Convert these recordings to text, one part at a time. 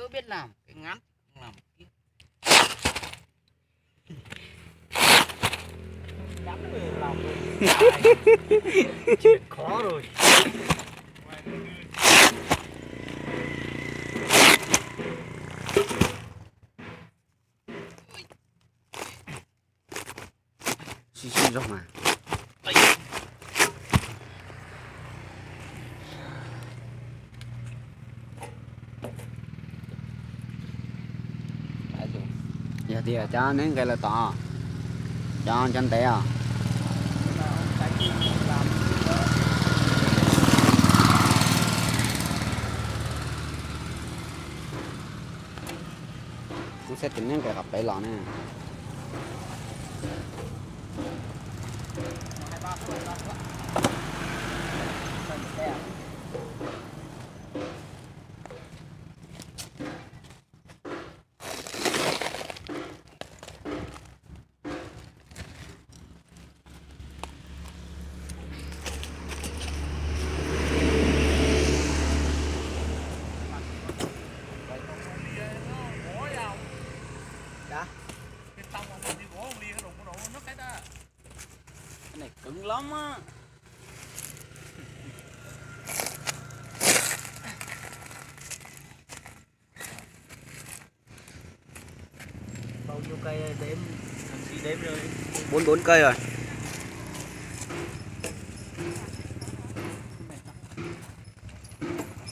đỡ biết làm cái ngắn không làm kia. Ngắn rồi làm rồi. Chuyện khó rồi. Xí rong mà. Giờ thì cho nên cái là to cho chân té à cũng sẽ tính những cái gặp đấy lọ nè này cứng lắm á. Bao nhiêu cây đếm thằng chị đếm rồi 44 cây rồi.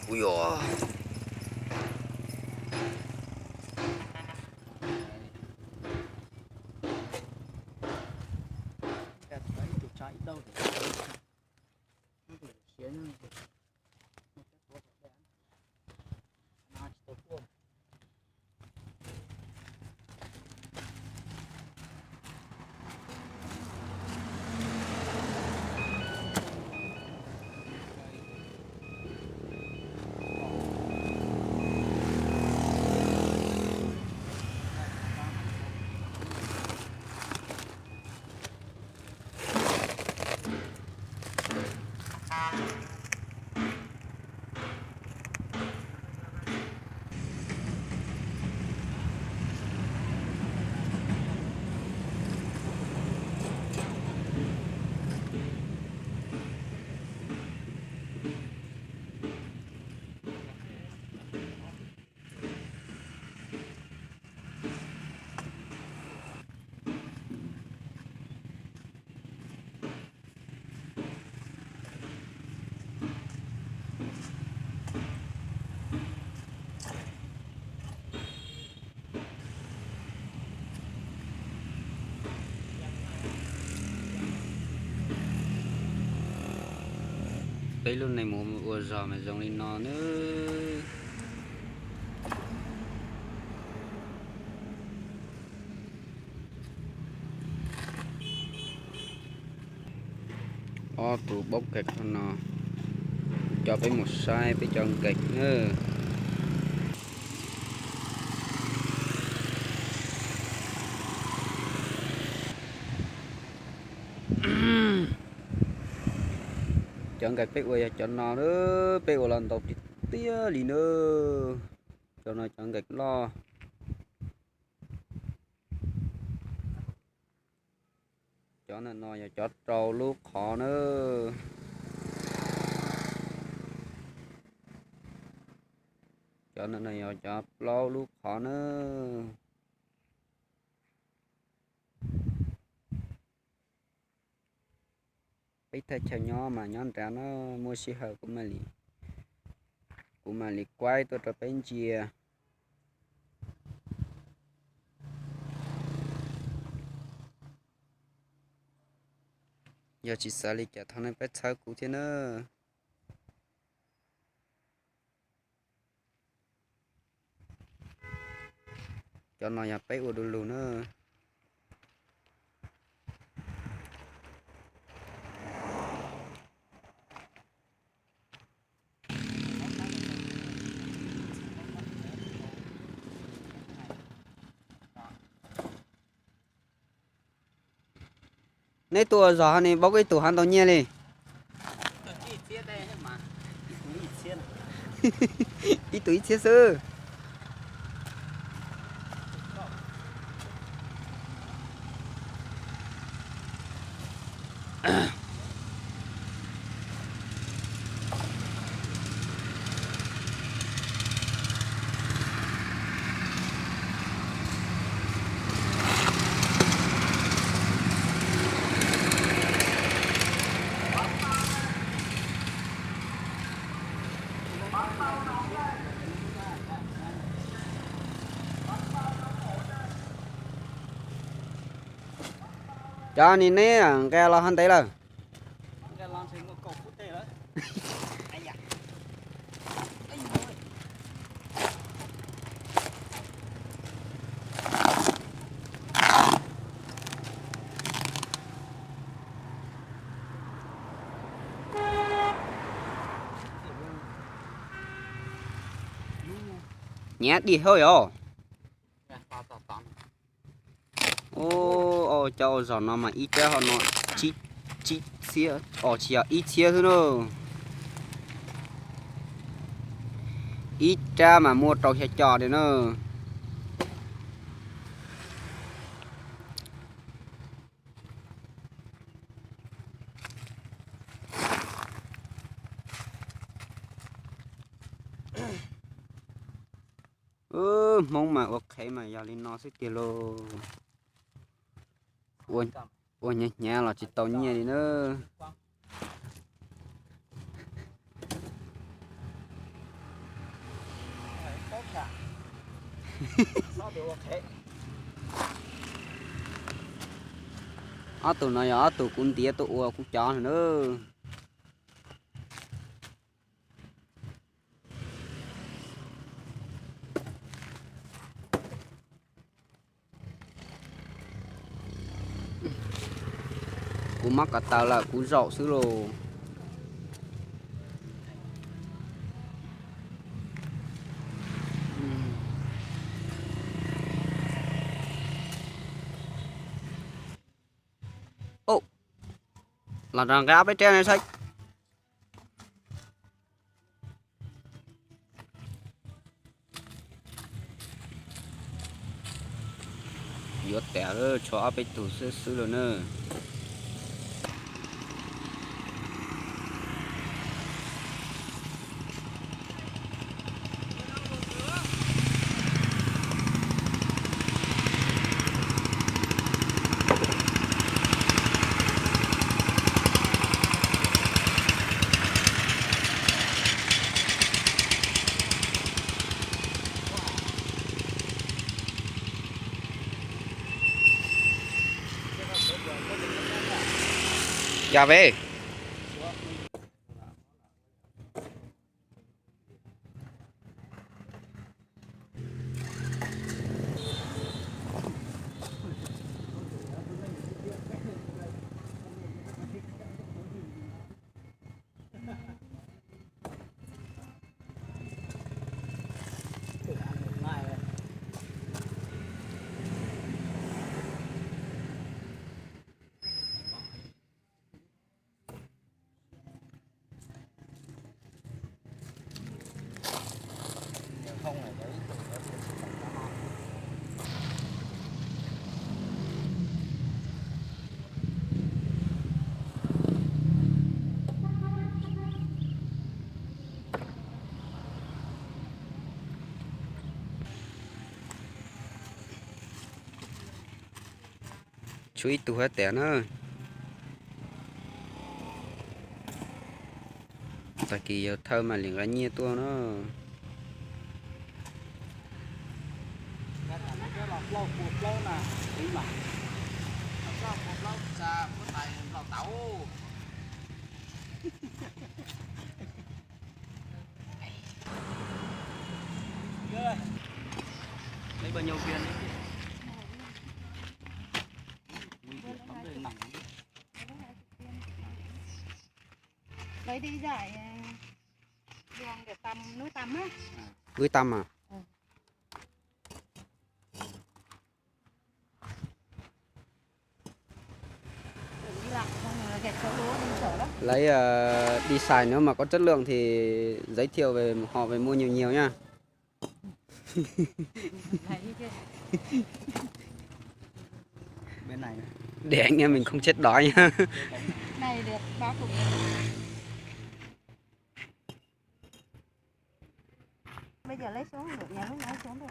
Ui dồi. chạy đâu Cái luôn này mùa ùa giò mà dòng lên nó nữa. Ô tụ bốc kịch nó cho cái một sai với chân kịch nữa. Chân kịch biết quay cho nó nữa biết một lần tàu tía lì nữa cho nó chân kịch lo cho nên nó cho trâu lúc khó nữa cho nên này cho lâu lúc khó nữa biết thay cho nhỏ mà nhỏ ra nó mua xí hở của mà lì quay tôi trở bên chia giờ chỉ sợ lì cả thằng này phải chơi cụ thế nữa cho nó nhà bé đồ luôn nữa nãy tua gió này bóc cái tủ hắn tao nhẹ đi ít túi chia sư cho nên nè cái lo hơn tí là cái lon xinh có phút tê đó. Ai dạ. Ai ơi. nhét đi hơi ồ Dạ, to. ô cho giò nó mà ít cho họ nó chi xia chỉ ít xia thôi đâu ít ra mà mua trâu xe trò đấy nữa mong mà ok mà giờ lên nó sẽ tiền lô ôi nhẹ là chỉ tao nhẹ đi nữa Tốt cả. Nó đều ok. tụi nó ở tụi cũng tía tụi cũng chó nữa cú mắc cả tao là cú rậu xứ rồi ô là rằng cái áp bên trên này sao giọt tẻ rồi cho áp bên tủ xứ rồi nữa dạ về Không này đấy. chú ít tụ hết tẻ nữa tại kỳ thơ mà liền ra nhia tua nó Lâu nè, đi mà. Lâu xa có tay lâu tẩu. Lấy bao nhiêu viên đấy? Lấy đi giải đường để tầm núi tầm á. với tâm à Đi lạc xong rồi gạch chỗ lúa đi chở đó. lấy đi xài nếu mà có chất lượng thì giới thiệu về họ về mua nhiều nha Này đi kia. Bên này này. để anh em mình không chết đói nha Này được 3 cục. Bây giờ lấy xuống được, nhà lúc lấy xuống được.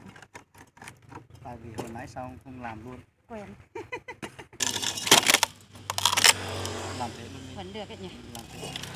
Tại vì hồi nãy sao không làm luôn. Quen. Làm thế luôn đi. Vẫn được ấy nhỉ. Làm thế.